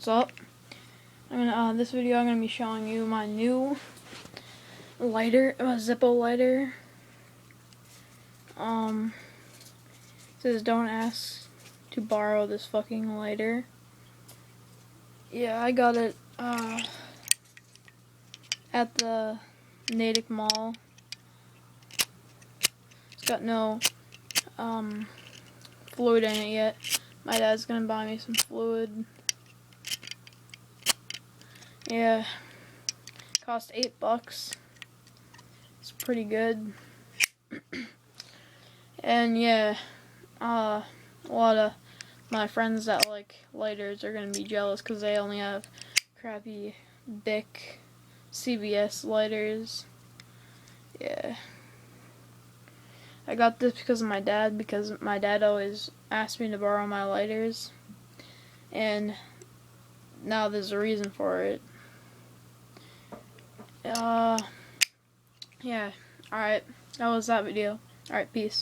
What's up? This video I'm gonna be showing you my new lighter, a Zippo lighter. It says don't ask to borrow this fucking lighter. Yeah, I got it at the Natick Mall. It's got no fluid in it yet. My dad's gonna buy me some fluid. Yeah, cost $8. It's pretty good. And yeah, a lot of my friends that like lighters are gonna be jealous because they only have crappy Bic CVS lighters. Yeah, I got this because of my dad, because my dad always asked me to borrow my lighters, and now there's a reason for it. Yeah, alright, that was that video. Alright, peace.